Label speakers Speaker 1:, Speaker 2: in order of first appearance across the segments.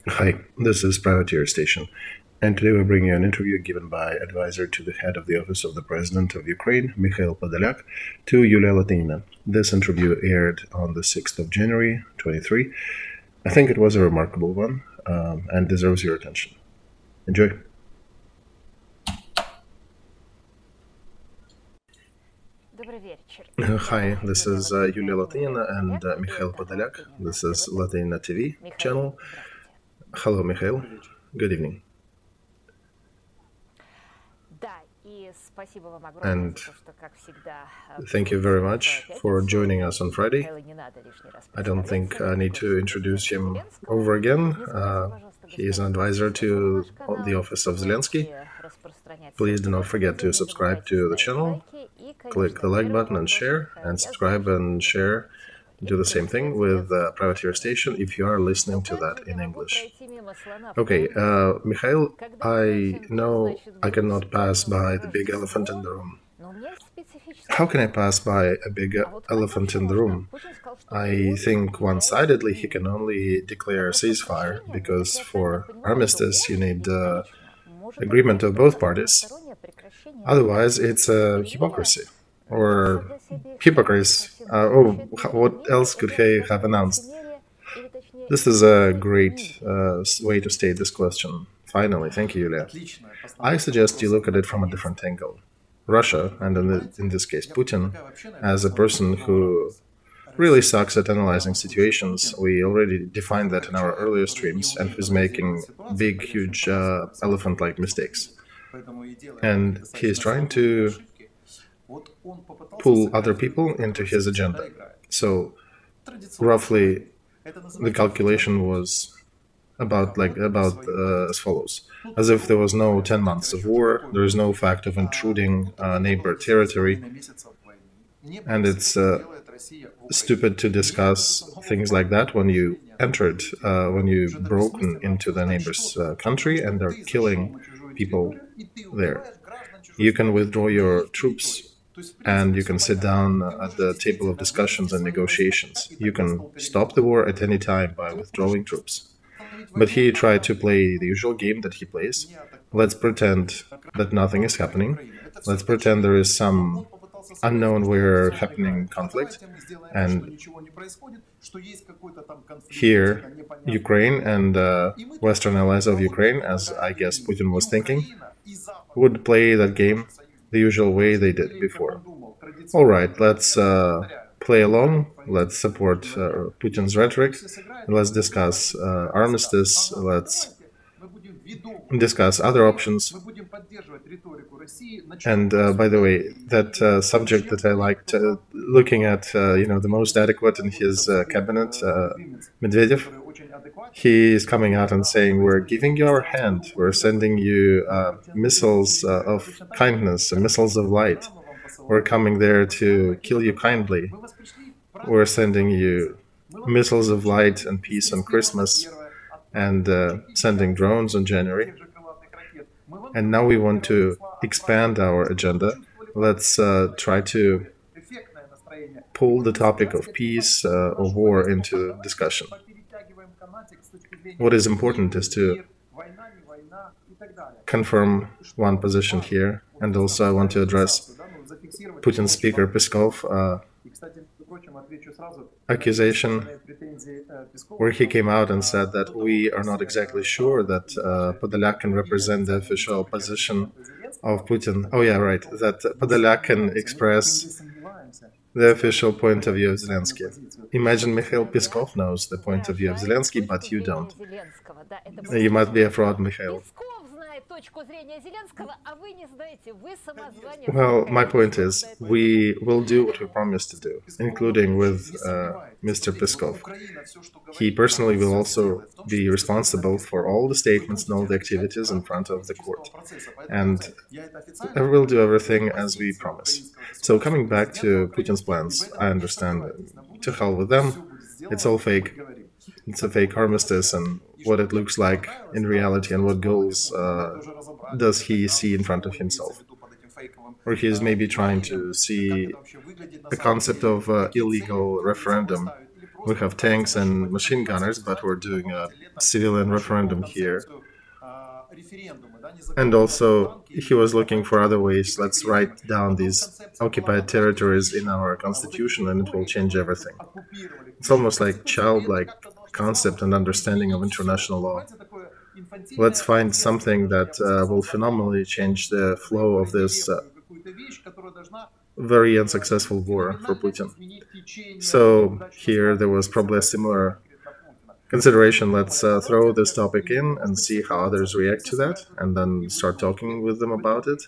Speaker 1: Hi, this is Privateer Station, and today we're bringing you an interview given by advisor to the head of the Office of the President of Ukraine, Mikhail Podolyak, to Yulia Latynina. This interview aired on the 6th of January, 23. I think it was a remarkable one and deserves your attention. Enjoy. Hi, this is Yulia Latynina and Mikhail Podolyak. This is Latynina TV channel. Hello, Mikhail. Good evening. And thank you very much for joining us on Friday. I don't think I need to introduce him over again. He is an advisor to the office of Zelensky. Please do not forget to subscribe to the channel, click the like button and share, and subscribe and share. Do the same thing with Privateer Station if you are listening to that in English. Okay, Mikhail, I know I cannot pass by the big elephant in the room. How can I pass by a big elephant in the room? I think one-sidedly he can only declare a ceasefire, because for armistice you need agreement of both parties. Otherwise, it's a hypocrisy. Or hypocrites. What else could he have announced? This is a great way to state this question. Finally, thank you, Yulia. I suggest you look at it from a different angle. Russia, and in this case Putin, as a person who really sucks at analyzing situations. We already defined that in our earlier streams, and who's making big, huge elephant-like mistakes. And he is trying to pull other people into his agenda. So, roughly, the calculation was about as follows: as if there was no 10 months of war, there is no fact of intruding neighbor territory, and it's stupid to discuss things like that when you entered, when you've broken into the neighbor's country and they're killing people there. You can withdraw your troops and you can sit down at the table of discussions and negotiations. You can stop the war at any time by withdrawing troops. But he tried to play the usual game that he plays. Let's pretend that nothing is happening. Let's pretend there is some unknown where happening conflict. And here, Ukraine and Western allies of Ukraine, as I guess Putin was thinking, would play that game the usual way they did before. All right, let's play along. Let's support Putin's rhetoric. Let's discuss armistice. Let's discuss other options. And by the way, that subject that I liked looking at, the most adequate in his cabinet, Medvedev, he is coming out and saying, we're giving you our hand, we're sending you missiles of kindness and missiles of light. We're coming there to kill you kindly. We're sending you missiles of light and peace on Christmas, and sending drones in January. And now we want to expand our agenda. Let's try to pull the topic of peace or war into discussion. What is important is to confirm one position here, and also I want to address Putin's speaker Peskov accusation, where he came out and said that we are not exactly sure that Podolyak can represent the official position of Putin. Oh yeah, right, that Podolyak can express the official point of view of Zelensky. Imagine Mikhail Peskov knows the point of view of Zelensky, but you don't. You must be a fraud, Mikhail. Well, my point is, we will do what we promised to do, including with Mr. Peskov. He personally will also be responsible for all the statements and all the activities in front of the court. And we'll do everything as we promise. So coming back to Putin's plans, I understand, to hell with them, it's all fake. It's a fake armistice, and what it looks like in reality and what goals does he see in front of himself. Or he is maybe trying to see a concept of illegal referendum We have tanks and machine gunners, but we're doing a civilian referendum here. And also, he was looking for other ways. Let's write down these occupied territories in our constitution and it will change everything. It's almost like childlike concept and understanding of international law. Let's find something that will phenomenally change the flow of this very unsuccessful war for Putin. So here there was probably a similar consideration. Let's throw this topic in and see how others react to that, and then start talking with them about it.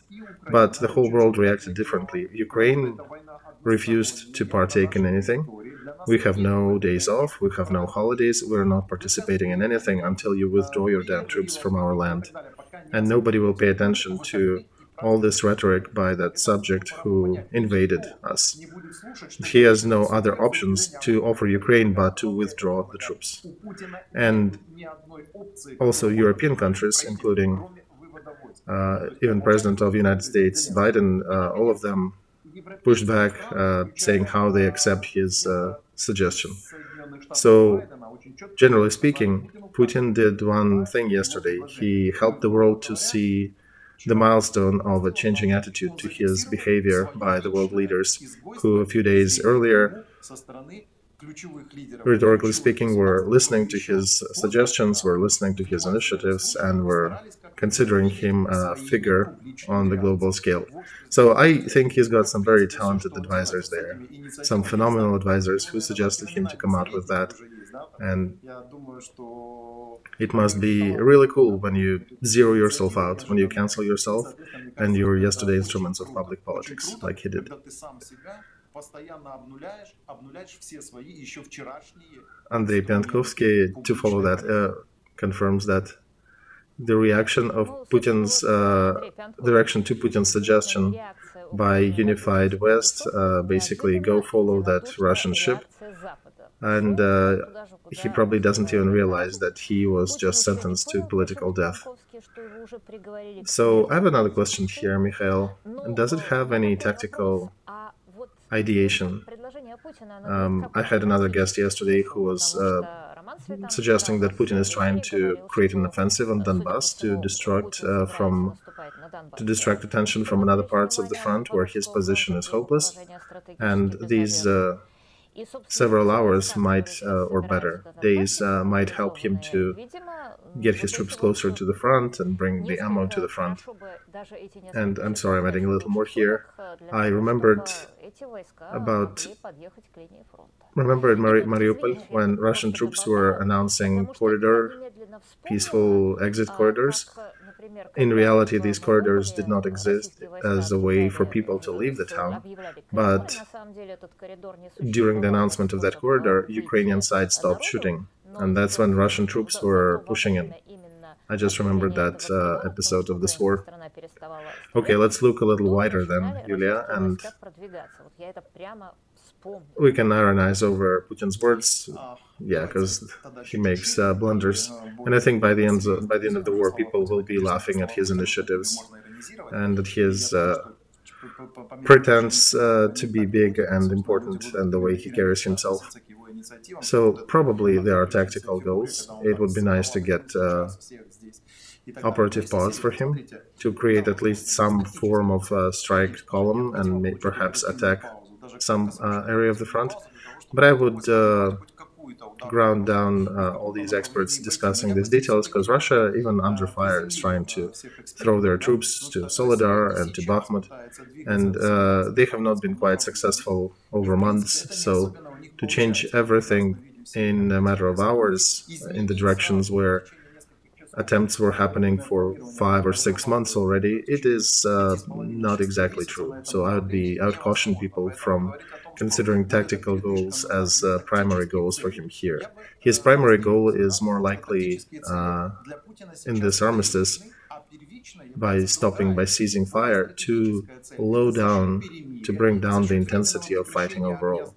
Speaker 1: But the whole world reacted differently. Ukraine refused to partake in anything. We have no days off, we have no holidays, we're not participating in anything until you withdraw your damn troops from our land. And nobody will pay attention to all this rhetoric by that subject who invaded us. He has no other options to offer Ukraine but to withdraw the troops. And also European countries, including even President of the United States, Biden, all of them pushed back, saying how they accept his suggestion. So, generally speaking, Putin did one thing yesterday. He helped the world to see the milestone of a changing attitude to his behavior by the world leaders, who a few days earlier, rhetorically speaking, were listening to his suggestions, were listening to his initiatives, and were considering him a figure on the global scale. So I think he's got some very talented advisors there, some phenomenal advisors who suggested him to come out with that. And it must be really cool when you zero yourself out, when you cancel yourself and your yesterday instruments of public politics, like he did. Andrei Piantkovsky, to follow that, confirms that the reaction of Putin's to Putin's suggestion by unified West, basically go follow that Russian ship, and he probably doesn't even realize that he was just sentenced to political death. So I have another question here, Mikhail. Does it have any tactical ideation? I had another guest yesterday who was suggesting that Putin is trying to create an offensive on Donbass to distract attention from other parts of the front where his position is hopeless, and these several hours might, or better, days might help him to get his troops closer to the front and bring the ammo to the front. And I'm sorry, I'm adding a little more here. I remembered in Mariupol when Russian troops were announcing peaceful exit corridors. In reality, these corridors did not exist as a way for people to leave the town, but during the announcement of that corridor, Ukrainian side stopped shooting, and that's when Russian troops were pushing in. I just remembered that episode of this war. Okay, let's look a little wider then, Yulia, and we can ironize over Putin's words, yeah, because he makes blunders. And I think by the end of the war, people will be laughing at his initiatives and at his pretense to be big and important and the way he carries himself. So probably there are tactical goals. It would be nice to get operative pods for him to create at least some form of strike column and perhaps attack some area of the front. But I would ground down all these experts discussing these details, because Russia, even under fire, is trying to throw their troops to Soledar and to Bakhmut, and they have not been quite successful over months. So to change everything in a matter of hours in the directions where attempts were happening for 5 or 6 months already, it is not exactly true. So I would caution people from considering tactical goals as primary goals for him here. His primary goal is more likely in this armistice, by seizing fire, to bring down the intensity of fighting overall,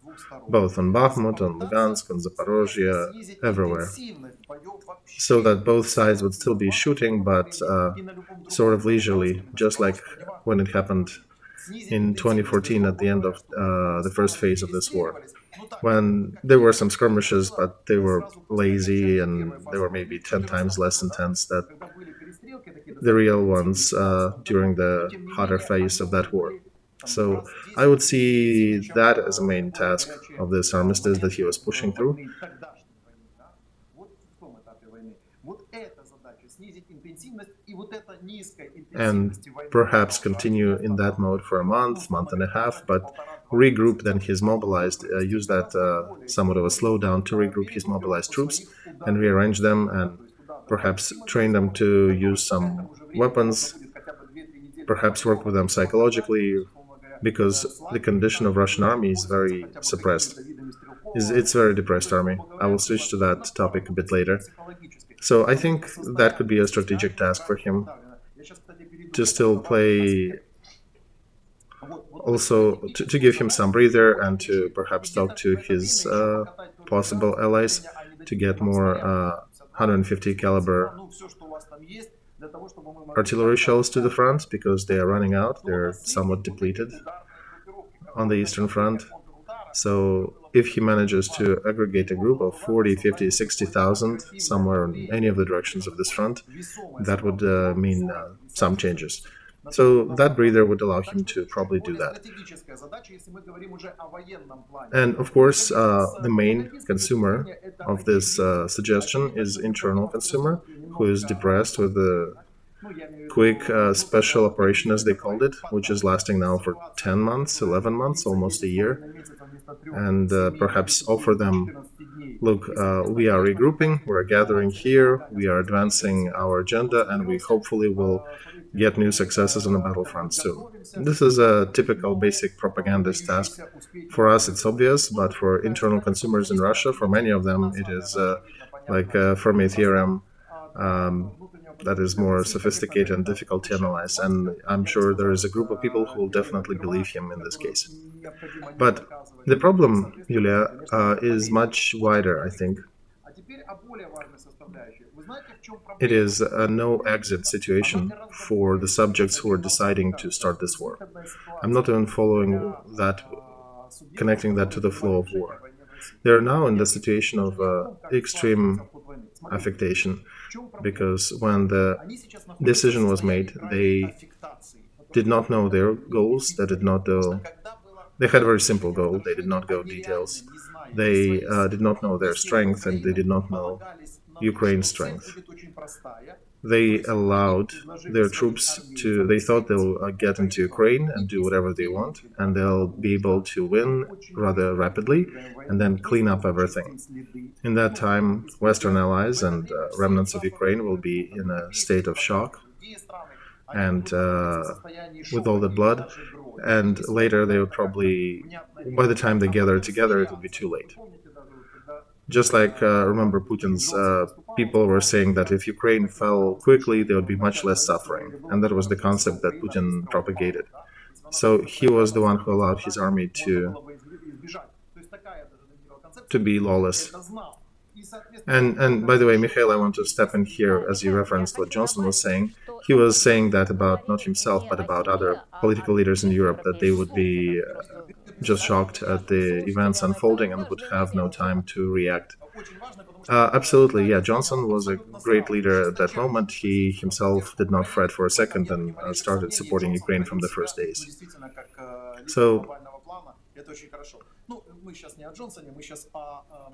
Speaker 1: both on Bakhmut, on Lugansk, on Zaporozhye, everywhere, so that both sides would still be shooting, but sort of leisurely, just like when it happened in 2014 at the end of the first phase of this war. when there were some skirmishes, but they were lazy and they were maybe 10 times less intense than the real ones during the hotter phase of that war. So I would see that as a main task of this armistice that he was pushing through. And perhaps continue in that mode for a month and a half, but regroup. Then he's mobilized, use that somewhat of a slowdown to regroup his mobilized troops and rearrange them, and perhaps train them to use some weapons, perhaps work with them psychologically, because the condition of Russian army is very suppressed. It's a very depressed army. I will switch to that topic a bit later. So I think that could be a strategic task for him, to still play, also to give him some breather and to perhaps talk to his possible allies to get more 150 caliber artillery shells to the front, because they are running out. They're somewhat depleted on the Eastern Front. So if he manages to aggregate a group of 40, 50, 60,000 somewhere in any of the directions of this front, that would mean some changes. So that breather would allow him to probably do that. And of course, the main consumer of this suggestion is internal consumer, who is depressed with the quick special operation, as they called it, which is lasting now for 10 months, 11 months, almost a year. And perhaps offer them, look, we are regrouping, we're gathering here, we are advancing our agenda, and we hopefully will get new successes on the battlefront soon. This is a typical basic propagandist task. For us, it's obvious, but for internal consumers in Russia, for many of them, it is like a Fermi theorem that is more sophisticated and difficult to analyze. And I'm sure there is a group of people who will definitely believe him in this case. But the problem, Yulia, is much wider, I think. It is a no-exit situation for the subjects who are deciding to start this war. I'm not even following that, connecting that to the flow of war. They are now in the situation of extreme affectation, because when the decision was made, they did not know their goals, they did not know. They had a very simple goal, they did not go details. They did not know their strength, and they did not know Ukraine's strength. They allowed their troops to, they thought they'll get into Ukraine and do whatever they want, and they'll be able to win rather rapidly and then clean up everything. In that time, Western allies and remnants of Ukraine will be in a state of shock, and with all the blood, and later they will probably, by the time they gather together, it will be too late. Just like, remember, Putin's people were saying that if Ukraine fell quickly, there would be much less suffering. And that was the concept that Putin propagated. So he was the one who allowed his army to be lawless. And by the way, Mikhail, I want to step in here as you referenced what Johnson was saying. He was saying that about not himself, but about other political leaders in Europe, that they would be just shocked at the events unfolding and would have no time to react. Absolutely, yeah. Johnson was a great leader at that moment. He himself did not fret for a second and started supporting Ukraine from the first days. So,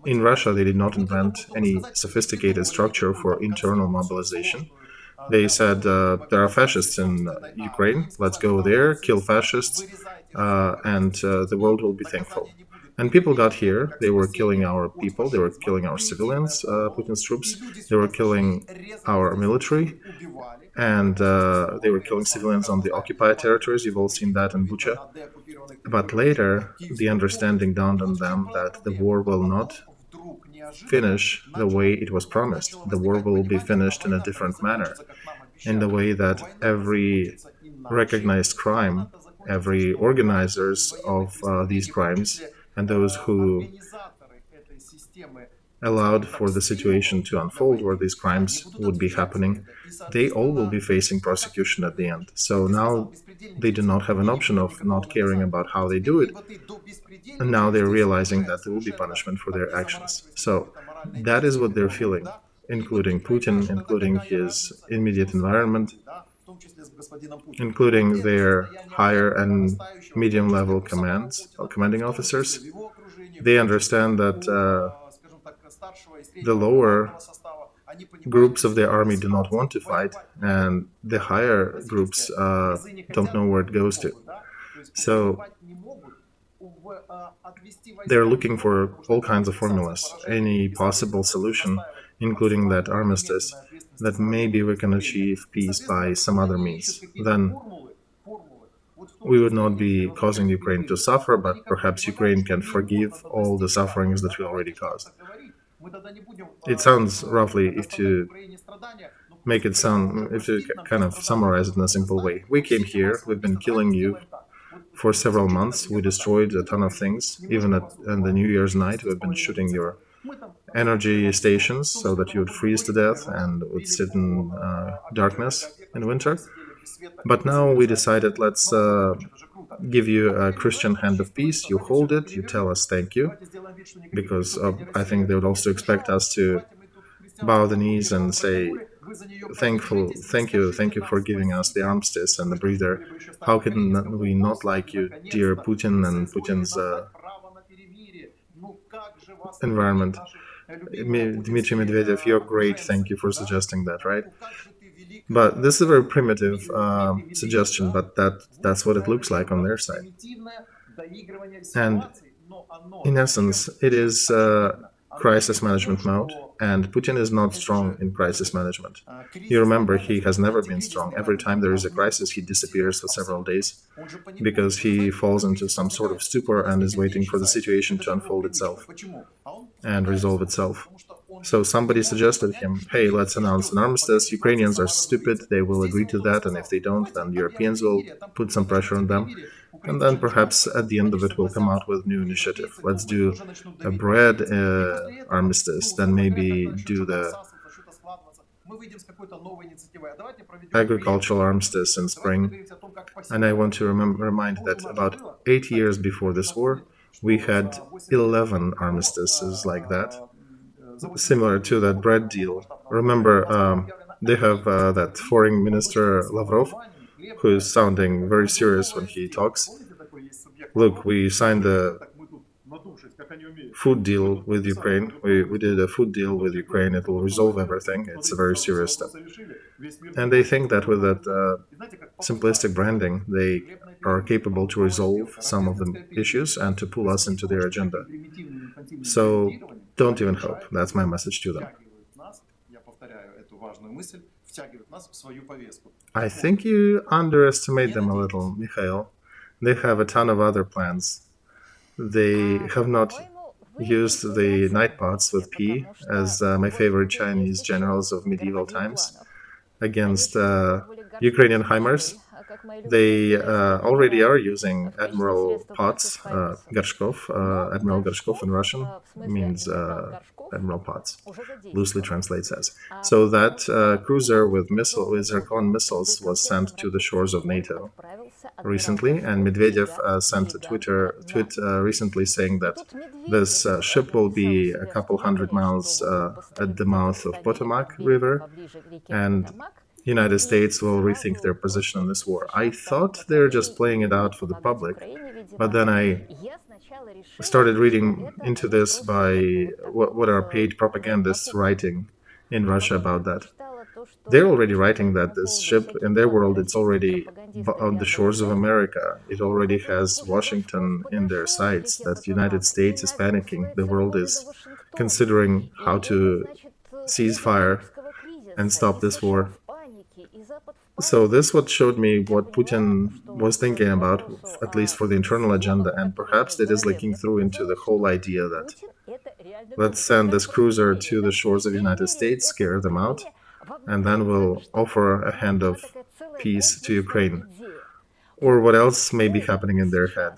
Speaker 1: in Russia, they did not invent any sophisticated structure for internal mobilization. They said, there are fascists in Ukraine, let's go there, kill fascists, and the world will be thankful. And people got here, they were killing our people, they were killing our civilians, Putin's troops, they were killing our military, and they were killing civilians on the occupied territories. You've all seen that in Bucha. But later, the understanding dawned on them that the war will not finish the way it was promised. The war will be finished in a different manner, in the way that every recognized crime, every organizers of these crimes, and those who allowed for the situation to unfold where these crimes would be happening, they all will be facing prosecution at the end. So now they do not have an option of not caring about how they do it. And now they're realizing that there will be punishment for their actions. So that is what they're feeling, including Putin, including his immediate environment, including their higher and medium-level commanding officers. They understand that the lower groups of the army do not want to fight, and the higher groups don't know where it goes to. So they're looking for all kinds of formulas, any possible solution, including that armistice, that maybe we can achieve peace by some other means. Then we would not be causing Ukraine to suffer, but perhaps Ukraine can forgive all the sufferings that we already caused. It sounds roughly, if to make it sound, if to kind of summarize it in a simple way. We came here, we've been killing you for several months, we destroyed a ton of things, even on the New Year's night we've been shooting your energy stations so that you would freeze to death and would sit in darkness in winter. But now we decided, let's give you a Christian hand of peace, you hold it, you tell us thank you, because I think they would also expect us to bow the knees and say, thank you for giving us the armistice and the breather. How can we not like you, dear Putin and Putin's environment? Dmitry Medvedev, you're great, thank you for suggesting that, right? But this is a very primitive suggestion, but that's what it looks like on their side. And in essence, it is crisis management mode, and Putin is not strong in crisis management. You remember, he has never been strong. Every time there is a crisis, he disappears for several days, because he falls into some sort of stupor and is waiting for the situation to unfold itself and resolve itself. So somebody suggested him, hey, let's announce an armistice. Ukrainians are stupid, they will agree to that, and if they don't, then Europeans will put some pressure on them. And then perhaps at the end of it, we'll come out with a new initiative. Let's do a bread armistice, then maybe do the agricultural armistice in spring. And I want to remind that about 8 years before this war, we had 11 armistices like that, similar to that bread deal. Remember, they have that foreign minister Lavrov, who is sounding very serious when he talks. Look, we signed the food deal with Ukraine. We did a food deal with Ukraine. It will resolve everything. It's a very serious step. And they think that with that simplistic branding, they are capable to resolve some of the issues and to pull us into their agenda. So don't even hope. That's my message to them. I think you underestimate them a little, Mikhail. They have a ton of other plans. They have not used the night pots with P, as my favorite Chinese generals of medieval times, against Ukrainian HIMARS. They already are using Admiral Pots, Gorshkov. Admiral Gorshkov in Russian means Admiral Pots, loosely translates as. So that cruiser with Zircon missiles was sent to the shores of NATO recently, and Medvedev sent a tweet recently saying that this ship will be a couple hundred miles at the mouth of Potomac River, and United States will rethink their position in this war. I thought they're just playing it out for the public, but then I started reading into this by what are paid propagandists writing in Russia about that. They're already writing that this ship, in their world, it's already on the shores of America. It already has Washington in their sights, that the United States is panicking. The world is considering how to cease fire and stop this war. So this what showed me what Putin was thinking about, at least for the internal agenda, and perhaps that is leaking through into the whole idea that let's send this cruiser to the shores of the United States, scare them out, and then we'll offer a hand of peace to Ukraine. Or what else may be happening in their head.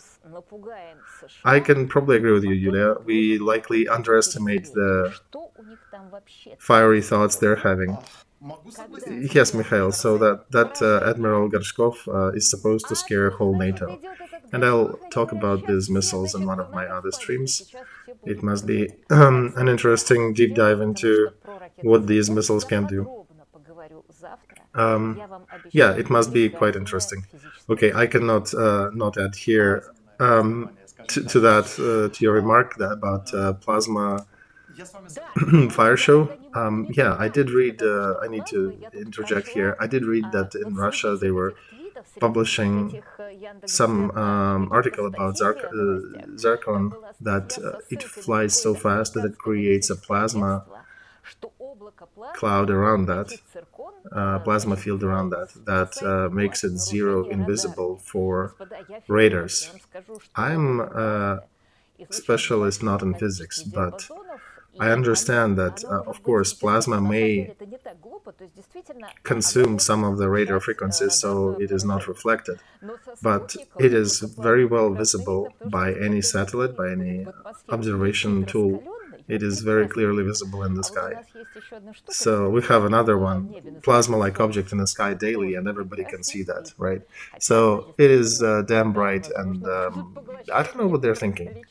Speaker 1: I can probably agree with you, Yulia. We likely underestimate the fiery thoughts they're having. Yes, Mikhail, so that Admiral Gorshkov is supposed to scare whole NATO. And I'll talk about these missiles in one of my other streams. It must be an interesting deep dive into what these missiles can do. Yeah, it must be quite interesting. Okay, I cannot not add here to that, to your remark about plasma fire show. Yeah, I did read, I need to interject here, I did read that in Russia they were publishing some article about zircon, that it flies so fast that it creates a plasma cloud around that, plasma field around that makes it zero invisible for radars. I'm a specialist not in physics, but I understand that, of course, plasma may consume some of the radar frequencies, so it is not reflected. But it is very well visible by any satellite, by any observation tool. It is very clearly visible in the sky. So we have another one, plasma-like object in the sky daily, and everybody can see that, right? So it is damn bright, and I don't know what they're thinking.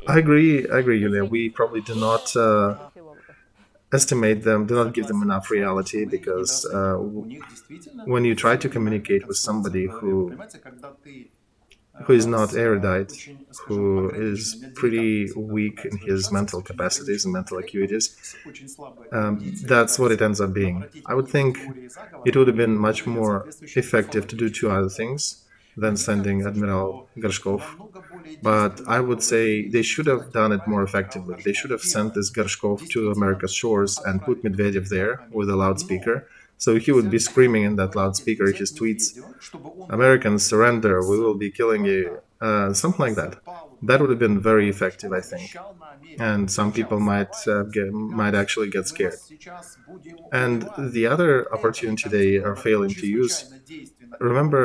Speaker 1: I agree, Yulia. We probably do not estimate them, do not give them enough reality, because when you try to communicate with somebody who is not erudite, who is pretty weak in his mental capacities and mental acuities, that's what it ends up being. I would think it would have been much more effective to do two other things than sending Admiral Gorshkov. But I would say they should have done it more effectively. They should have sent this Gorshkov to America's shores and put Medvedev there with a loudspeaker. So he would be screaming in that loudspeaker his tweets, "Americans, surrender, we will be killing you," something like that. That would have been very effective, I think. And some people might actually get scared. And the other opportunity they are failing to use, remember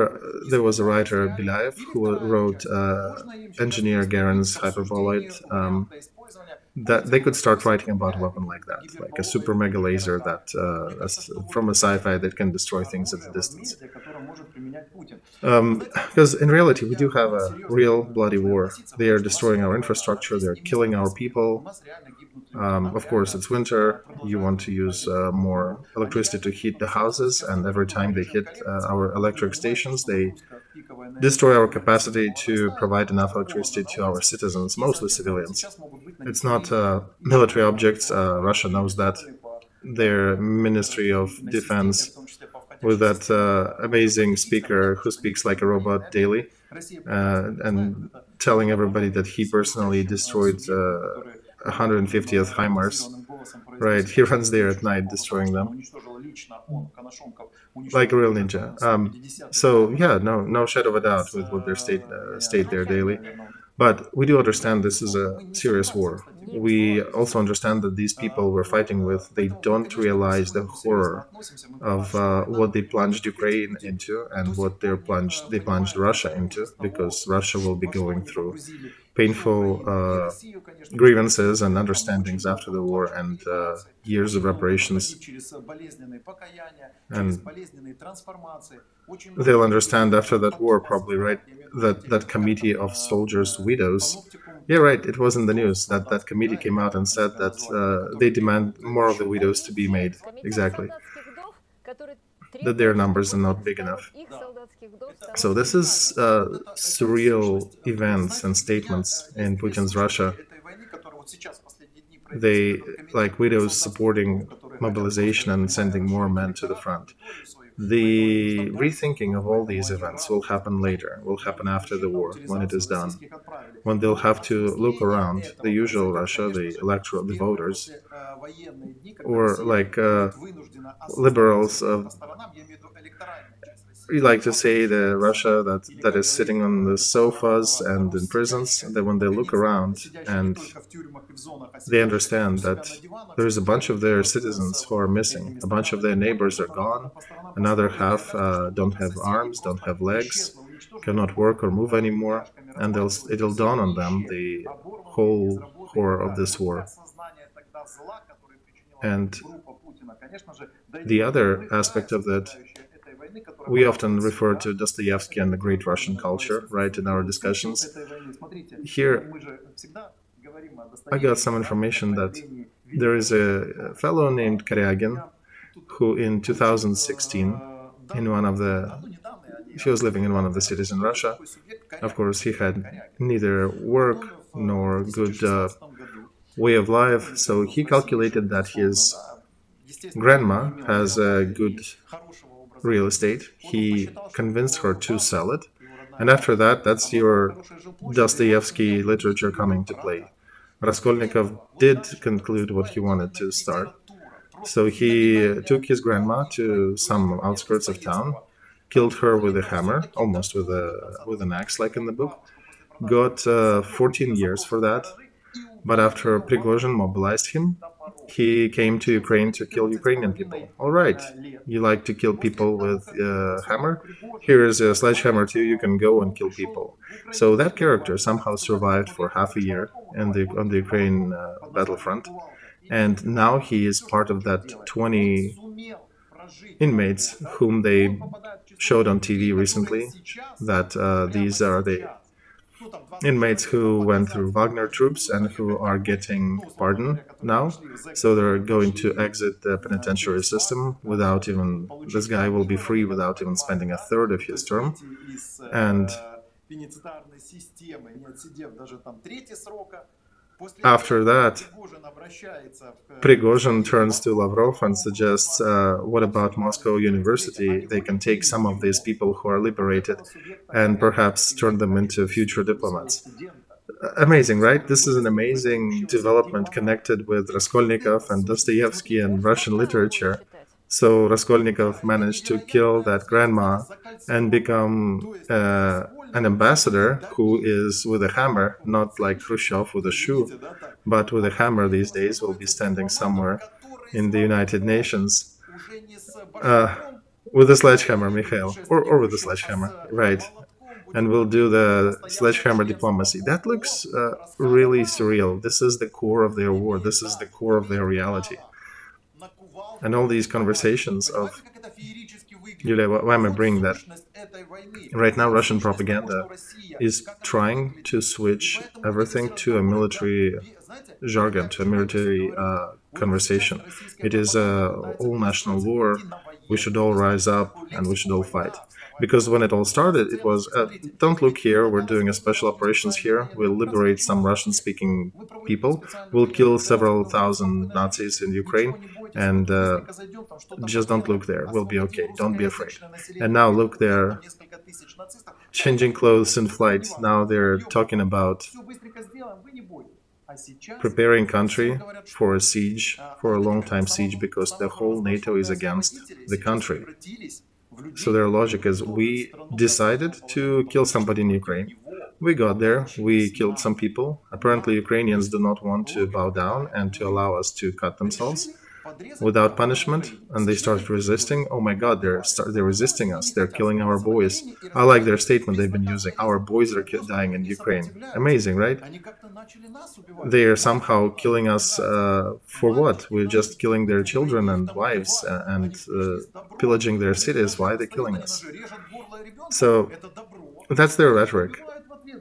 Speaker 1: there was a writer, Belayev, who wrote Engineer Garen's Hyperboloid, that they could start writing about a weapon like that, like a super mega laser that from a sci-fi that can destroy things at a distance. Because in reality, we do have a real bloody war. They are destroying our infrastructure, they're killing our people. Of course, it's winter, you want to use more electricity to heat the houses, and every time they hit our electric stations, they destroy our capacity to provide enough electricity to our citizens, mostly civilians. It's not military objects, Russia knows that. Their Ministry of Defense, with that amazing speaker who speaks like a robot daily, and telling everybody that he personally destroyed 150th HIMARS, right? He runs there at night destroying them like a real ninja. So yeah, no shadow of a doubt with what they state there daily. But we do understand this is a serious war. We also understand that these people we're fighting with, they don't realize the horror of what they plunged Ukraine into and what they plunged Russia into, because Russia will be going through painful grievances and understandings after the war, and years of reparations. And they'll understand after that war, probably, right, that committee of soldiers' widows. Yeah, right, it was in the news that committee came out and said that they demand more of the widows to be made. Exactly. That their numbers are not big enough. So this is surreal events and statements in Putin's Russia. They, like widows, supporting mobilization and sending more men to the front. The rethinking of all these events will happen later, will happen after the war, when it is done, when they'll have to look around the usual Russia, the electorate, the voters, or like liberals. We like to say the Russia that is sitting on the sofas and in prisons, that when they look around and they understand that there's a bunch of their citizens who are missing, a bunch of their neighbors are gone, another half don't have arms, don't have legs, cannot work or move anymore, and it'll dawn on them the whole horror of this war. And The other aspect of that, we often refer to Dostoevsky and the great Russian culture, right, in our discussions. Here, I got some information that there is a fellow named Karyagin who in 2016, he was living in one of the cities in Russia. Of course, he had neither work nor good way of life, so he calculated that his grandma has a good real estate. He convinced her to sell it, and after that, that's your Dostoevsky literature coming to play. Raskolnikov did conclude what he wanted to start. So he took his grandma to some outskirts of town, killed her with a hammer, almost with an axe like in the book, got 14 years for that. But after Prigozhin mobilized him, he came to Ukraine to kill Ukrainian people. All right, you like to kill people with a hammer? Here is a sledgehammer too, you can go and kill people. So that character somehow survived for half a year on the Ukraine battlefront. And now he is part of that 20 inmates whom they showed on TV recently, that these are the inmates who went through Wagner troops and who are getting pardon now. So they're going to exit the penitentiary system without even, this guy will be free without even spending a third of his term. And after that, Prigozhin turns to Lavrov and suggests, what about Moscow University? They can take some of these people who are liberated and perhaps turn them into future diplomats. Amazing, right? This is an amazing development connected with Raskolnikov and Dostoevsky and Russian literature. So Raskolnikov managed to kill that grandma and become an ambassador who is with a hammer, not like Khrushchev with a shoe, but with a hammer these days, will be standing somewhere in the United Nations with a sledgehammer, Mikhail, or with a sledgehammer, right? And we'll do the sledgehammer diplomacy. That looks really surreal. This is the core of their war. This is the core of their reality. And all these conversations of, Yulia, why am I bringing that? Right now, Russian propaganda is trying to switch everything to a military jargon, to a military conversation. It is a all-national war. We should all rise up and we should all fight. Because when it all started, it was, don't look here, we're doing a special operations here, we'll liberate some Russian-speaking people, we'll kill several thousand Nazis in Ukraine, and just don't look there, we'll be okay, don't be afraid. And now look, they're changing clothes in flight, now they're talking about preparing country for a siege, for a long-time siege, because the whole NATO is against the country. So their logic is, we decided to kill somebody in Ukraine. We got there, we killed some people. Apparently Ukrainians do not want to bow down and to allow us to cut themselves without punishment, and they started resisting. Oh my God, they're resisting us, they're killing our boys. I like their statement they've been using, our boys are dying in Ukraine. Amazing, right? They are somehow killing us for what? We're just killing their children and wives and pillaging their cities. Why are they killing us? So that's their rhetoric.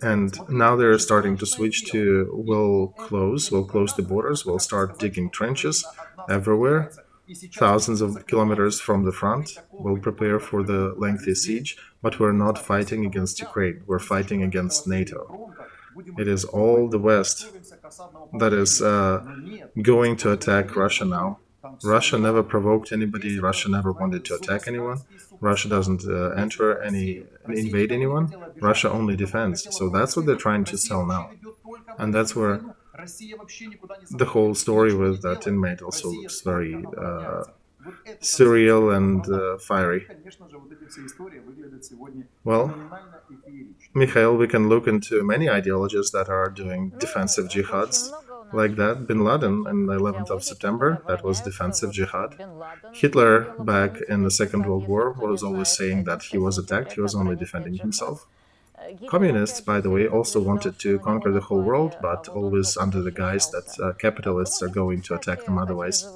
Speaker 1: And now they're starting to switch to, we'll close the borders, we'll start digging trenches everywhere, thousands of kilometers from the front. We'll prepare for the lengthy siege, but we're not fighting against Ukraine, we're fighting against NATO. It is all the West that is going to attack Russia now. Russia never provoked anybody, Russia never wanted to attack anyone. Russia doesn't invade anyone, Russia only defends. So that's what they're trying to sell now. And that's where the whole story with that inmate also looks very surreal and fiery. Well, Mikhail, we can look into many ideologies that are doing defensive jihads like that. Bin Laden on the 11th of September, that was defensive jihad. Hitler, back in the Second World War, was always saying that he was attacked, he was only defending himself. Communists, by the way, also wanted to conquer the whole world, but always under the guise that capitalists are going to attack them otherwise.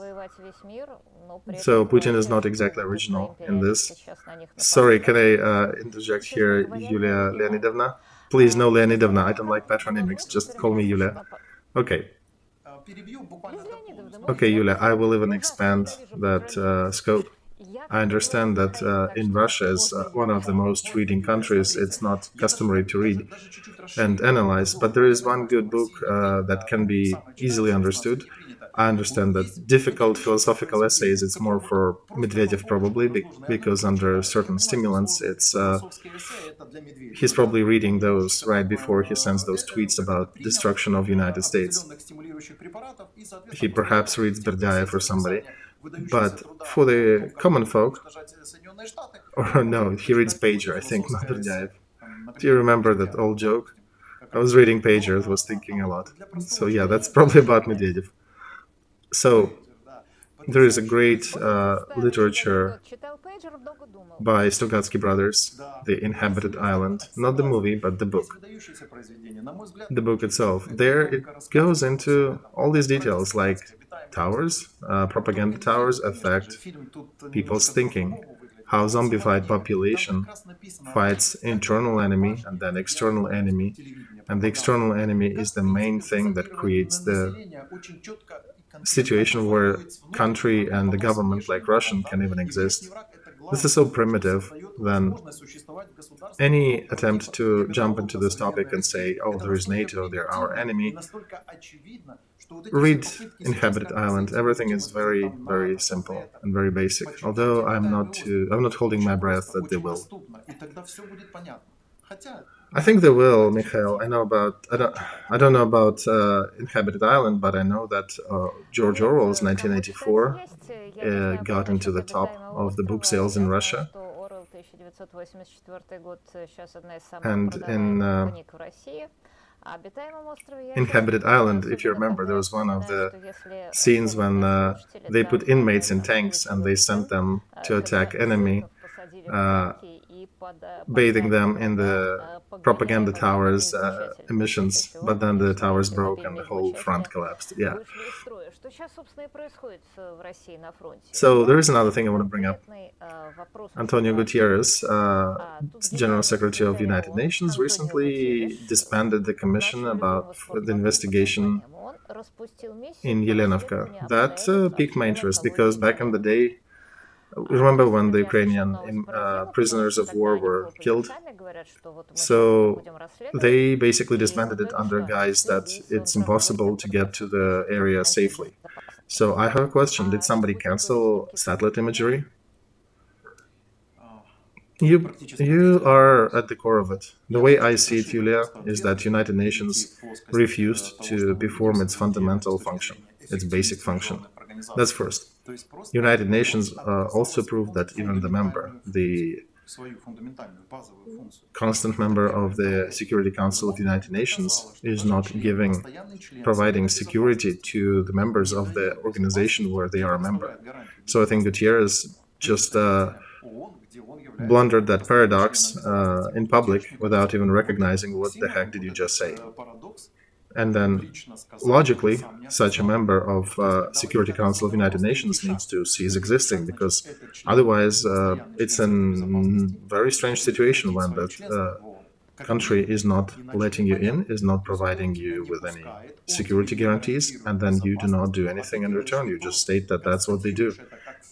Speaker 1: So Putin is not exactly original in this. Sorry, can I interject here, Yulia Leonidovna? Please, no Leonidovna, I don't like patronymics, just call me Yulia. Okay. Okay, Yulia, I will even expand that scope. I understand that in Russia, as one of the most reading countries, it's not customary to read and analyze, but there is one good book that can be easily understood. I understand that difficult philosophical essays, it's more for Medvedev probably, because under certain stimulants, he's probably reading those right before he sends those tweets about destruction of United States. He perhaps reads Berdayev or somebody. But for the common folk, or no, he reads Pager, I think, not Berdayev. Do you remember that old joke? I was reading Pager, was thinking a lot. So yeah, that's probably about Medvedev. So there is a great literature by Strugatsky brothers, The Inhabited Island. Not the movie, but the book. The book itself. There it goes into all these details, like towers, propaganda towers affect people's thinking, how zombified population fights internal enemy and then external enemy, and the external enemy is the main thing that creates the situation where country and the government like Russian can even exist. This is so primitive, then any attempt to jump into this topic and say, oh, there is NATO, they're our enemy, read Inhabited Island. Everything is very, very simple and very basic. Although I'm not holding my breath that they will. I think they will, Mikhail. I don't know about Inhabited Island, but I know that George Orwell's 1984 got into the top of the book sales in Russia. And in Inhabited Island, if you remember, there was one of the scenes when they put inmates in tanks and they sent them to attack enemy, bathing them in the propaganda towers' emissions, but then the towers broke and the whole front collapsed. Yeah. So there is another thing I want to bring up. Antonio Guterres, General Secretary of the United Nations, recently disbanded the commission about the investigation in Yelenovka. That piqued my interest because back in the day, remember when the Ukrainian prisoners of war were killed? So they basically disbanded it under guise that it's impossible to get to the area safely. So I have a question. Did somebody cancel satellite imagery? You are at the core of it. The way I see it, Yulia, is that United Nations refused to perform its fundamental function, its basic function. That's first. United Nations also proved that even the member, the constant member of the Security Council of the United Nations, is not providing security to the members of the organization where they are a member. So I think Gutierrez just blundered that paradox in public without even recognizing what the heck did you just say. And then, logically, such a member of Security Council of the United Nations needs to cease existing, because otherwise it's a very strange situation when the country is not letting you in, is not providing you with any security guarantees, and then you do not do anything in return. You just state that that's what they do.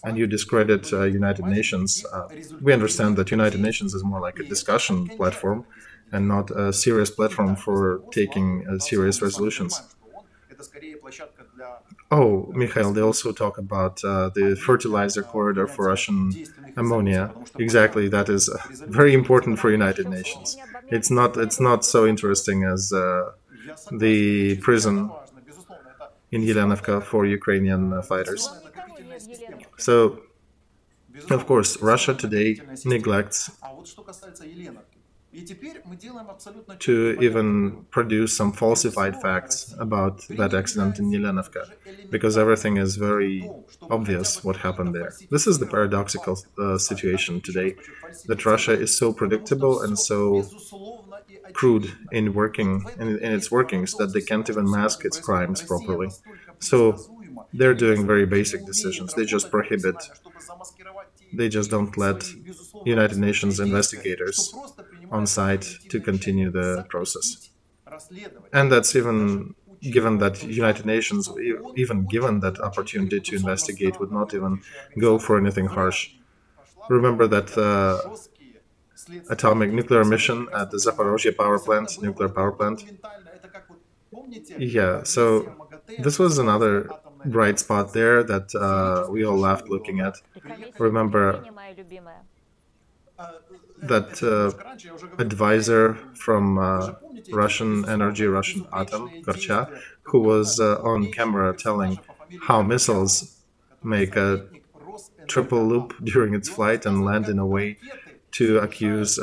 Speaker 1: And you discredit United Nations. We understand that United Nations is more like a discussion platform, and not a serious platform for taking serious resolutions. Oh, Mikhail, they also talk about the fertilizer corridor for Russian ammonia. Exactly, that is very important for United Nations. It's not so interesting as the prison in Yelenovka for Ukrainian fighters. So, of course, Russia today neglects to even produce some falsified facts about that accident in Yelenovka, because everything is very obvious what happened there. This is the paradoxical situation today, that Russia is so predictable and so crude in its workings that they can't even mask its crimes properly. So they're doing very basic decisions. They just prohibit, they just don't let United Nations investigators on site to continue the process. And that's even given that United Nations, even given that opportunity to investigate, would not even go for anything harsh. Remember that atomic nuclear mission at the Zaporozhye nuclear power plant? Yeah, so this was another bright spot there that we all laughed looking at. Remember that advisor from Russian energy, Russian atom, Korcha, who was on camera telling how missiles make a triple loop during its flight and land in a way to accuse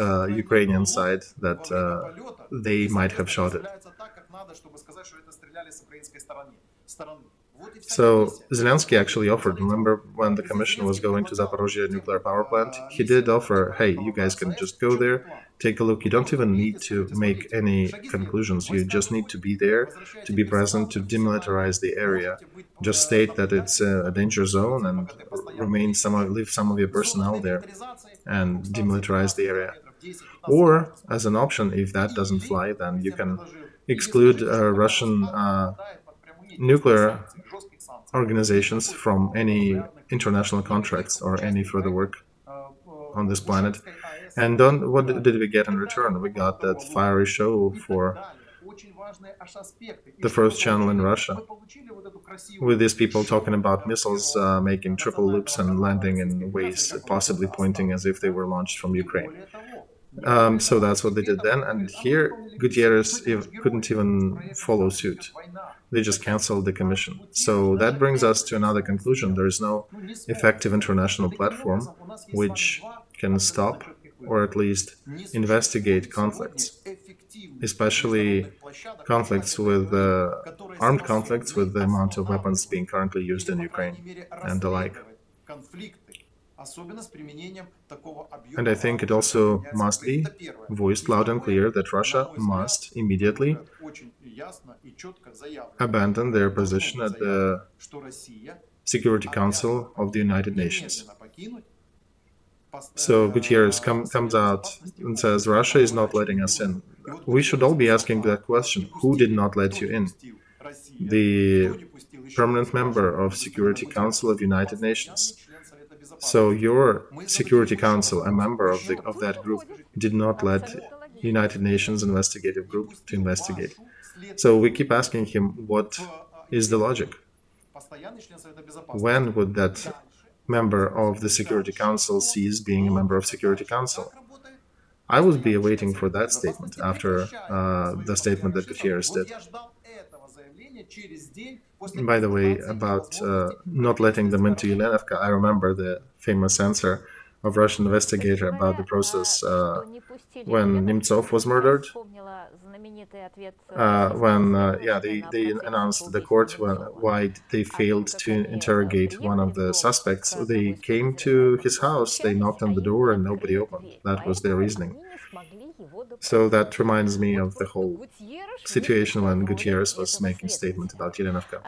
Speaker 1: Ukrainian side that they might have shot it. So Zelensky actually offered, remember when the commission was going to Zaporozhye nuclear power plant, he did offer, hey, you guys can just go there, take a look. You don't even need to make any conclusions. You just need to be there, to be present, to demilitarize the area. Just state that it's a danger zone and leave some of your personnel there and demilitarize the area. Or, as an option, if that doesn't fly, then you can exclude Russian nuclear organizations from any international contracts or any further work on this planet. And what did we get in return? We got that fiery show for the first channel in Russia, with these people talking about missiles making triple loops and landing in ways possibly pointing as if they were launched from Ukraine. So that's what they did then, and here Gutierrez couldn't even follow suit. They just canceled the commission. So that brings us to another conclusion. There is no effective international platform which can stop or at least investigate conflicts, especially conflicts with armed conflicts with the amount of weapons being currently used in Ukraine and the like. And I think it also must be voiced loud and clear that Russia must immediately abandon their position at the Security Council of the United Nations. So Gutierrez comes out and says, Russia is not letting us in. We should all be asking that question. Who did not let you in? The permanent member of Security Council of United Nations. So your Security Council, a member of that group, did not let United Nations investigative group to investigate. So we keep asking him, what is the logic? When would that member of the Security Council cease being a member of Security Council? I would be waiting for that statement after the statement that Gutierrez did. By the way, about not letting them into Ulenovka, I remember the famous answer of Russian investigator about the process when Nemtsov was murdered. They announced to the court why they failed to interrogate one of the suspects. They came to his house, they knocked on the door and nobody opened. That was their reasoning. So that reminds me of the whole situation when Gutierrez was making a statement about Ulenovka.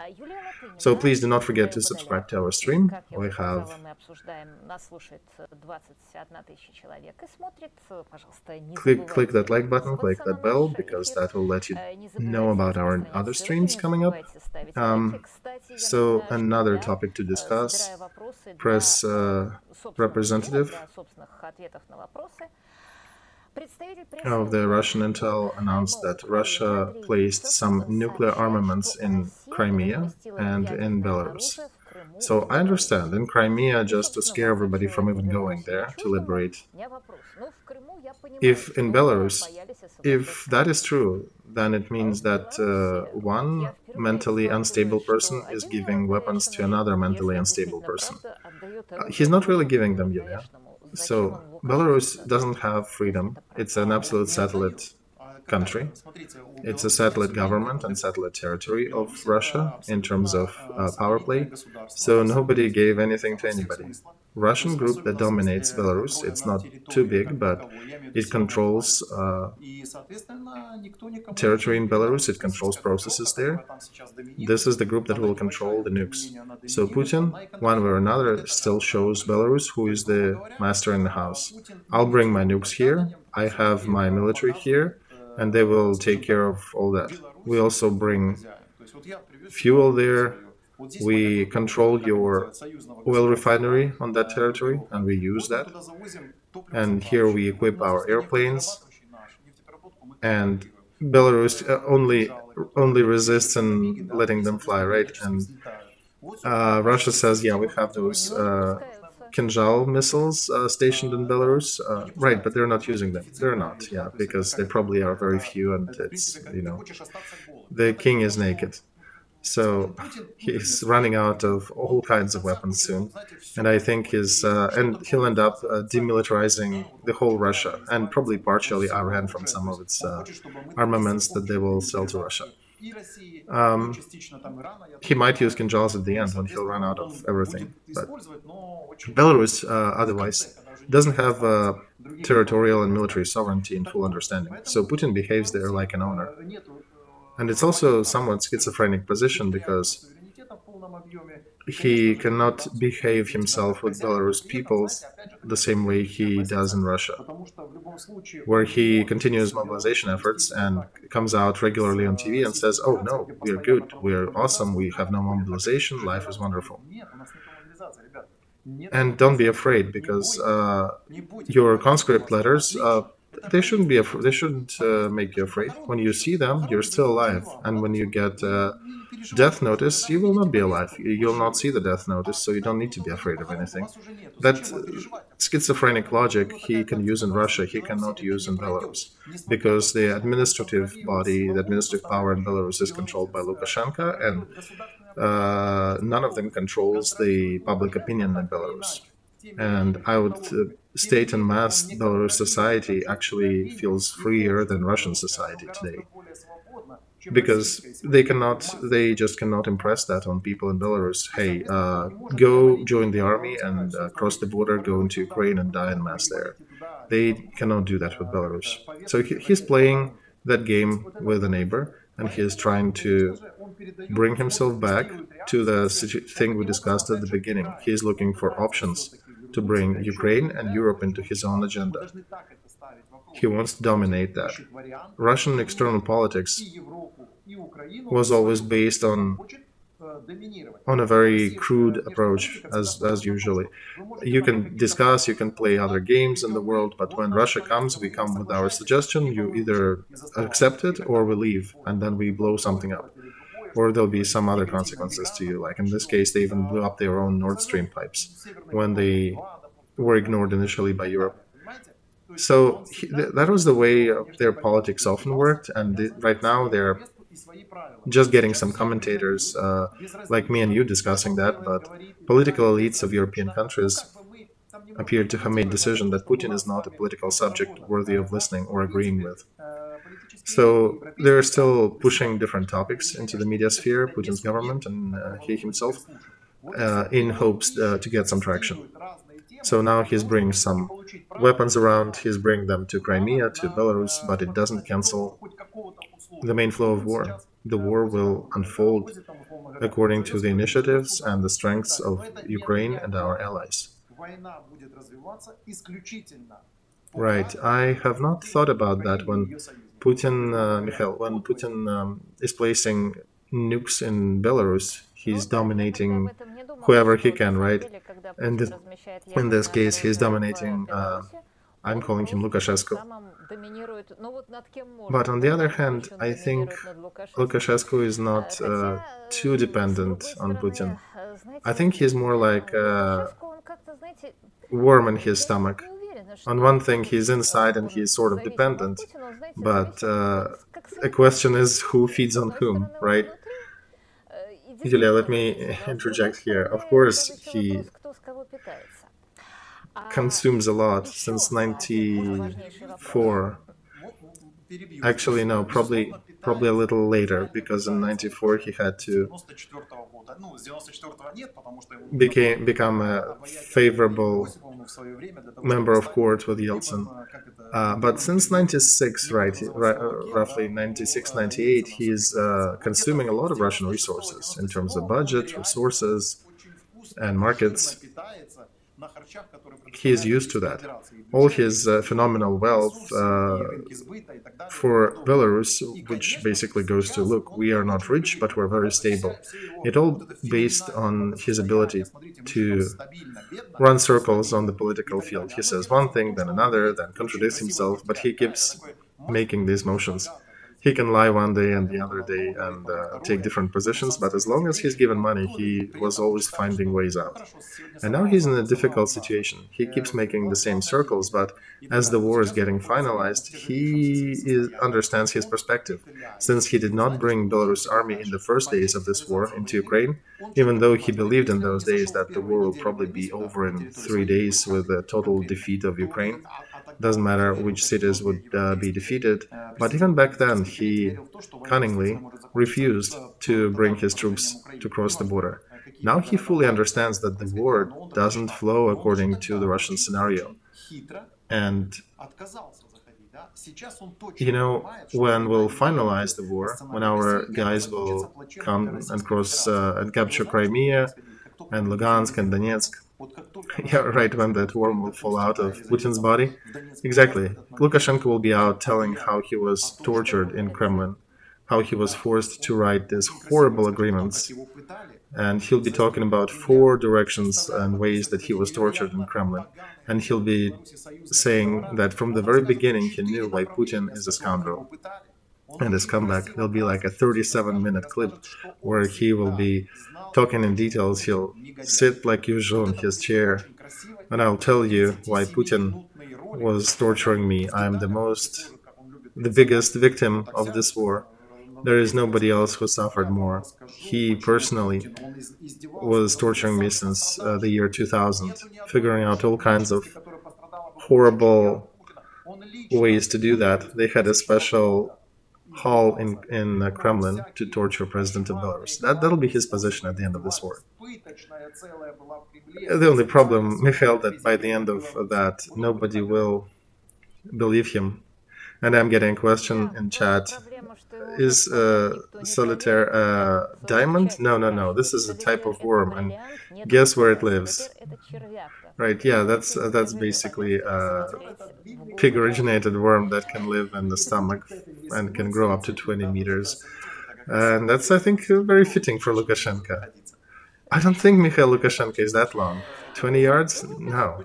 Speaker 1: So please do not forget to subscribe to our stream. We have click that like button, click that bell, because that will let you know about our other streams coming up. So another topic to discuss, press representative of the Russian intel announced that Russia placed some nuclear armaments in Crimea and in Belarus. So I understand, in Crimea, just to scare everybody from even going there to liberate. If in Belarus, if that is true, then it means that one mentally unstable person is giving weapons to another mentally unstable person. He's not really giving them, Yulia. So Belarus doesn't have freedom. It's an absolute satellite country. It's a satellite government and satellite territory of Russia in terms of power play. So nobody gave anything to anybody. Russian group that dominates Belarus. It's not too big, but it controls territory in Belarus, it controls processes there. This is the group that will control the nukes. So Putin, one way or another, still shows Belarus who is the master in the house. I'll bring my nukes here, I have my military here, and they will take care of all that. We also bring fuel there, we control your oil refinery on that territory, and we use that. And here we equip our airplanes, and Belarus only resists in letting them fly, right? And Russia says, yeah, we have those Kinzhal missiles stationed in Belarus, right? But they're not using them. They're not, yeah, because they probably are very few, and it's, you know, the king is naked. So he's running out of all kinds of weapons soon, and I think and he'll end up demilitarizing the whole Russia and probably partially Iran from some of its armaments that they will sell to Russia. He might use Kinjals at the end when he'll run out of everything, but Belarus otherwise doesn't have territorial and military sovereignty in full understanding. So Putin behaves there like an owner. And it's also somewhat schizophrenic position because he cannot behave himself with Belarus peoples the same way he does in Russia, where he continues mobilization efforts and comes out regularly on TV and says, oh no, we're good, we're awesome, we have no mobilization, life is wonderful. And don't be afraid, because your conscript letters, they shouldn't be. They shouldn't make you afraid. When you see them, you're still alive, and when you get death notice, you will not be alive. You'll not see the death notice, so you don't need to be afraid of anything. That schizophrenic logic he can use in Russia, he cannot use in Belarus, because the administrative body, the administrative power in Belarus is controlled by Lukashenko, and none of them controls the public opinion in Belarus. And I would state en masse, Belarus society actually feels freer than Russian society today, because they just cannot impress that on people in Belarus. Hey, go join the army and cross the border, go into Ukraine and die en masse there. They cannot do that with Belarus. So he's playing that game with a neighbor, and he is trying to bring himself back to the thing we discussed at the beginning. He is looking for options to bring Ukraine and Europe into his own agenda. He wants to dominate that. Russian external politics was always based on a very crude approach, as usually. You can discuss, you can play other games in the world, but when Russia comes, we come with our suggestion, you either accept it or we leave, and then we blow something up. Or there'll be some other consequences to you. Like in this case, they even blew up their own Nord Stream pipes when they were ignored initially by Europe. So that was the way their politics often worked, and right now they're just getting some commentators like me and you discussing that, but political elites of European countries appear to have made the decision that Putin is not a political subject worthy of listening or agreeing with. So they're still pushing different topics into the media sphere, Putin's government and he himself, in hopes to get some traction. So now he's bringing some weapons around, he's bringing them to Crimea, to Belarus, but it doesn't cancel the main flow of war. The war will unfold according to the initiatives and the strengths of Ukraine and our allies. Right, I have not thought about that when Putin is placing nukes in Belarus, he's dominating whoever he can, right? And in this case, he's dominating, I'm calling him Lukashenko. But on the other hand, I think Lukashenko is not too dependent on Putin. I think he's more like a worm in his stomach. On one thing, he's inside and he's sort of dependent, but a question is who feeds on whom, right? Yulia, let me interject here. Of course, he consumes a lot since '94. Actually, no, probably a little later, because in '94 he had to become a favorable member of court with Yeltsin. But since '96, roughly '96, '98, he is consuming a lot of Russian resources in terms of budget, resources, and markets. He is used to that. All his phenomenal wealth for Belarus, which basically goes to, look, we are not rich, but we're very stable. It all based on his ability to run circles on the political field. He says one thing, then another, then contradicts himself, but he keeps making these motions. He can lie one day and the other day and take different positions, but as long as he's given money, he was always finding ways out. And now he's in a difficult situation. He keeps making the same circles, but as the war is getting finalized, he understands his perspective. Since he did not bring Belarus army in the first days of this war into Ukraine, even though he believed in those days that the war will probably be over in 3 days with a total defeat of Ukraine, doesn't matter which cities would be defeated, but even back then he cunningly refused to bring his troops to cross the border. Now he fully understands that the war doesn't flow according to the Russian scenario. And, when we'll finalize the war, when our guys will come and cross and capture Crimea and Lugansk and Donetsk, yeah, right, when that worm will fall out of Putin's body. Exactly. Lukashenko will be out telling how he was tortured in Kremlin, how he was forced to write these horrible agreements. And he'll be talking about 4 directions and ways that he was tortured in Kremlin. And he'll be saying that from the very beginning he knew why Putin is a scoundrel. And his comeback, there'll be like a 37-minute clip where he will be talking in details. He'll sit like usual in his chair, and I'll tell you why Putin was torturing me. I'm the biggest victim of this war. There is nobody else who suffered more. He personally was torturing me since the year 2000, figuring out all kinds of horrible ways to do that. They had a special hall in Kremlin to torture President of Belarus. That'll be his position at the end of this war. The only problem, Mikhail, that by the end of that, nobody will believe him. And I'm getting a question in chat. Is solitaire a diamond? No. This is a type of worm, and guess where it lives? Right, yeah, that's basically a pig-originated worm that can live in the stomach and can grow up to 20 meters. And that's, I think, very fitting for Lukashenko. I don't think Mikhail Lukashenko is that long. 20 yards? No.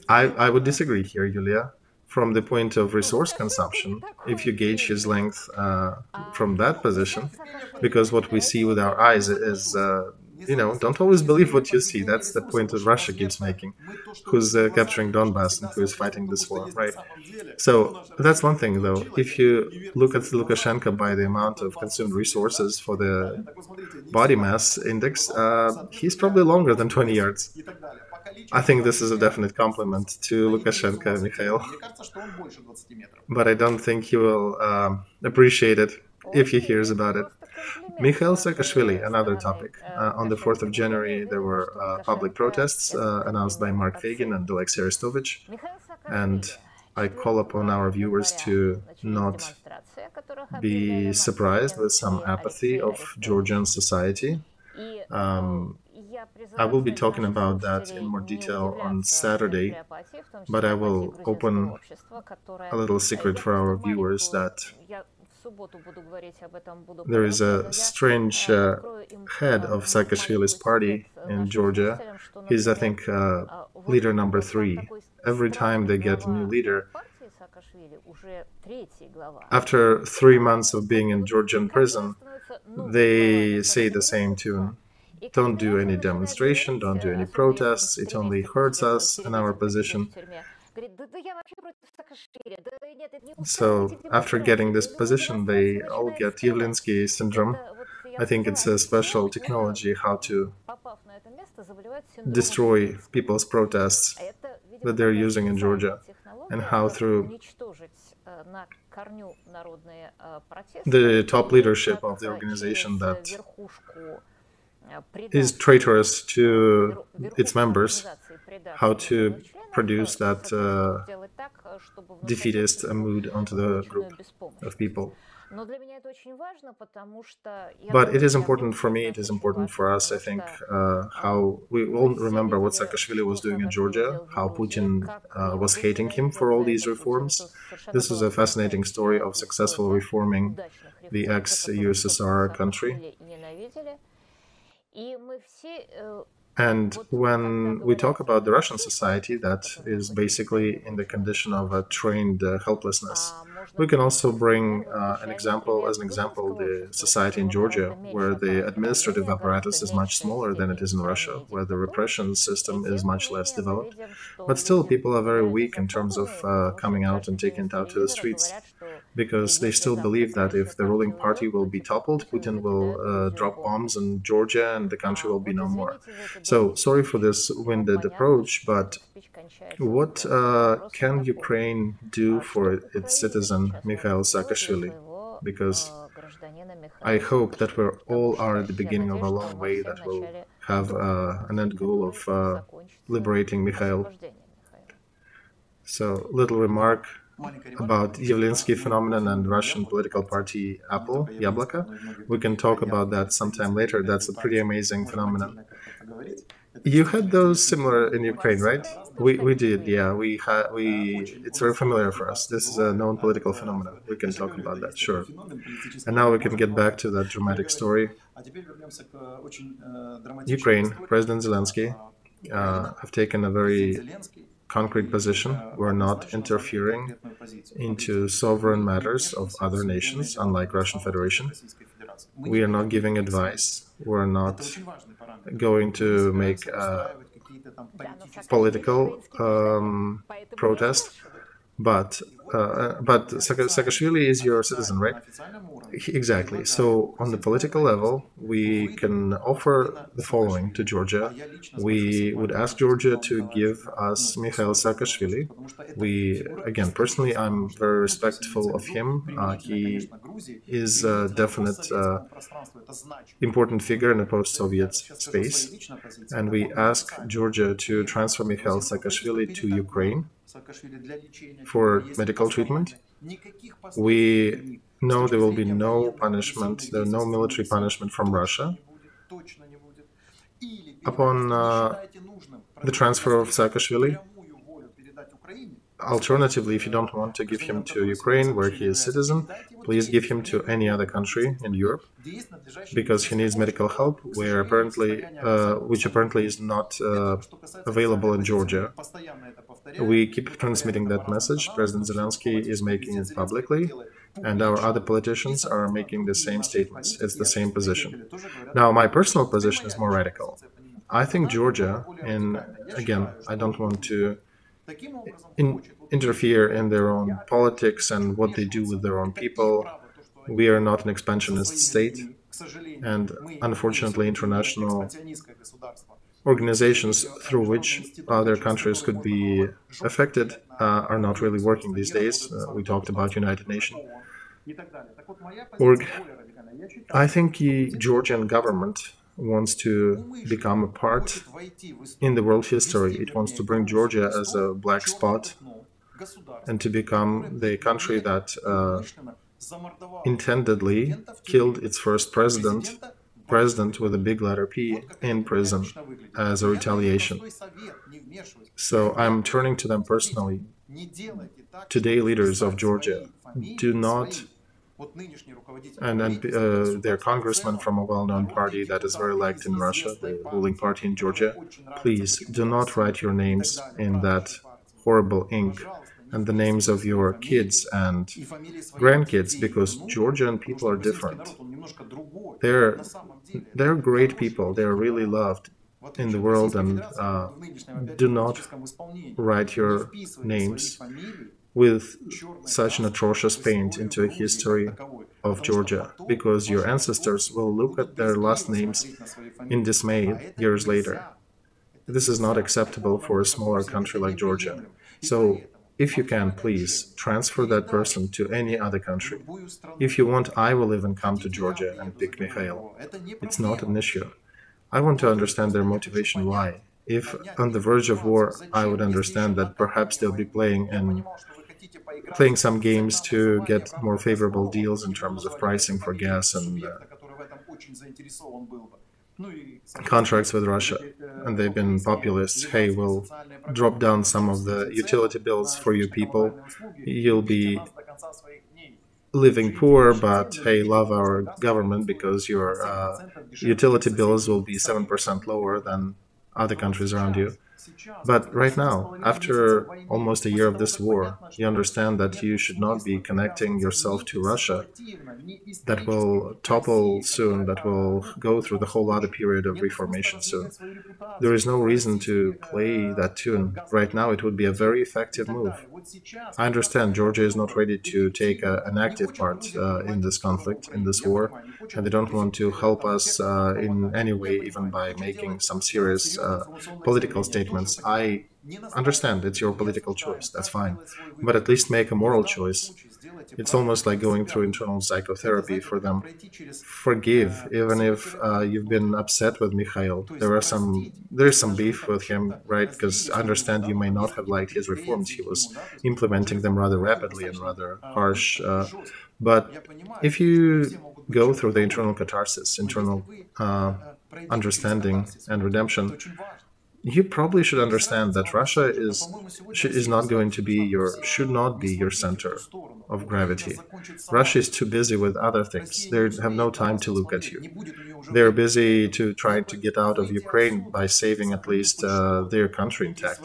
Speaker 1: I would disagree here, Yulia. From the point of resource consumption, if you gauge his length from that position, because what we see with our eyes is, don't always believe what you see. That's the point that Russia keeps making, who's capturing Donbass and who is fighting this war, right? So that's one thing, though. If you look at Lukashenko by the amount of consumed resources for the body mass index, he's probably longer than 20 yards. I think this is a definite compliment to Lukashenko, Mikhail. But I don't think he will appreciate it if he hears about it. Mikhail Saakashvili, another topic. On the 4th of January, there were public protests announced by Mark Fagin and Alexei Arestovich. And I call upon our viewers to not be surprised with some apathy of Georgian society. I will be talking about that in more detail on Saturday, but I will open a little secret for our viewers that there is a strange head of Saakashvili's party in Georgia. He's, I think, leader number 3. Every time they get a new leader, after 3 months of being in Georgian prison, they say the same tune. Don't do any demonstration, don't do any protests, it only hurts us and our position. So after getting this position, they all get Yavlinsky syndrome. I think it's a special technology how to destroy people's protests that they're using in Georgia, and how through the top leadership of the organization that is traitorous to its members, how to produce that defeatist mood onto the group of people. But it is important for me, it is important for us, I think, how we all remember what Saakashvili was doing in Georgia, how Putin was hating him for all these reforms. This is a fascinating story of successful reforming the ex-USSR country. And when we talk about the Russian society that is basically in the condition of a trained helplessness, we can also bring as an example, the society in Georgia, where the administrative apparatus is much smaller than it is in Russia, where the repression system is much less developed. But still, people are very weak in terms of coming out and taking it out to the streets, because they still believe that if the ruling party will be toppled, Putin will drop bombs in Georgia and the country will be no more. So, sorry for this winded approach, but what can Ukraine do for its citizen, Mikhail Saakashvili? Because I hope that we all are at the beginning of a long way that will have an end goal of liberating Mikhail. So, little remark about Yavlinsky phenomenon and Russian political party Apple, Yabloko. We can talk about that sometime later. That's a pretty amazing phenomenon. You had those similar in Ukraine, right? We did, yeah. It's very familiar for us. This is a known political phenomenon. We can talk about that, sure. And now we can get back to that dramatic story. Ukraine, President Zelensky, have taken a very concrete position. We're not interfering into sovereign matters of other nations, unlike Russian Federation. We are not giving advice. We're not going to make a political protest. But Saakashvili is your citizen, right? Exactly. So on the political level, we can offer the following to Georgia. We would ask Georgia to give us Mikhail Saakashvili. Again, personally, I'm very respectful of him. He is a definite important figure in the post-Soviet space. And we ask Georgia to transfer Mikhail Saakashvili to Ukraine for medical treatment. We know there will be no punishment, no military punishment from Russia upon the transfer of Saakashvili. Alternatively, if you don't want to give him to Ukraine, where he is citizen, please give him to any other country in Europe, because he needs medical help, which apparently is not available in Georgia. We keep transmitting that message. President Zelensky is making it publicly, and our other politicians are making the same statements. It's the same position. Now, my personal position is more radical. I think Georgia, and again, I don't want to interfere in their own politics and what they do with their own people. We are not an expansionist state, and unfortunately, international organizations through which other countries could be affected are not really working these days. We talked about United Nations. I think the Georgian government wants to become a part in the world history. It wants to bring Georgia as a black spot and to become the country that intendedly killed its first president with a big letter P in prison as a retaliation. So I'm turning to them personally. Today, leaders of Georgia, do not, and their congressman from a well-known party that is very liked in Russia, the ruling party in Georgia, please do not write your names in that horrible ink and the names of your kids and grandkids, because Georgian people are different. They're great people. They're really loved in the world, and do not write your names with such an atrocious paint into a history of Georgia, because your ancestors will look at their last names in dismay years later. This is not acceptable for a smaller country like Georgia. So If you can, please transfer that person to any other country. If you want, I will even come to Georgia and pick Mikhail. It's not an issue. I want to understand their motivation why. If on the verge of war, I would understand that perhaps they'll be playing some games to get more favorable deals in terms of pricing for gas and contracts with Russia. And they've been populists. Hey, we'll drop down some of the utility bills for you people. You'll be living poor, but hey, love our government because your utility bills will be 7% lower than other countries around you. But right now, after almost a year of this war, you understand that you should not be connecting yourself to Russia. That will topple soon, that will go through the whole other period of reformation soon. There is no reason to play that tune. Right now, it would be a very effective move. I understand Georgia is not ready to take an active part in this conflict, in this war, and they don't want to help us in any way, even by making some serious political statements. I understand it's your political choice, that's fine, but at least make a moral choice. It's almost like going through internal psychotherapy for them. Forgive, even if you've been upset with Mikhail. There is some beef with him, right? Because I understand you may not have liked his reforms. He was implementing them rather rapidly and rather harsh. But if you go through the internal catharsis, internal understanding and redemption, you probably should understand that Russia is not going to be should not be your center of gravity. Russia is too busy with other things. They have no time to look at you. They're busy to try to get out of Ukraine by saving at least their country intact.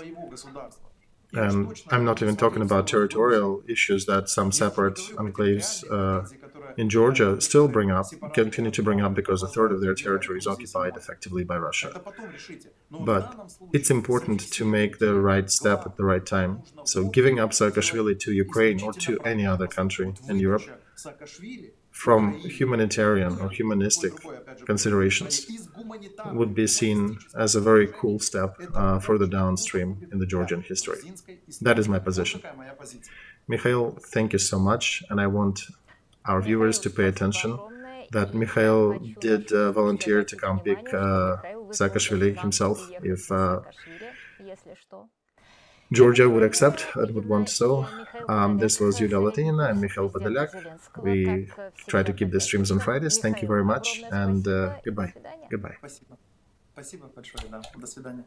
Speaker 1: And I'm not even talking about territorial issues that some separate enclaves in Georgia still continue to bring up because a third of their territory is occupied effectively by Russia. But it's important to make the right step at the right time. So giving up Saakashvili to Ukraine or to any other country in Europe from humanitarian or humanistic considerations would be seen as a very cool step further downstream in the Georgian history. That is my position. Mikhail, thank you so much, and I want our viewers to pay attention that Mikhail did volunteer to come pick Saakashvili himself if Georgia would accept and would want so. This was Yulia Latynina and Mikhail Podolyak. We try to keep the streams on Fridays. Thank you very much, and goodbye. Goodbye.
Speaker 2: Спасибо большое, да. До свидания.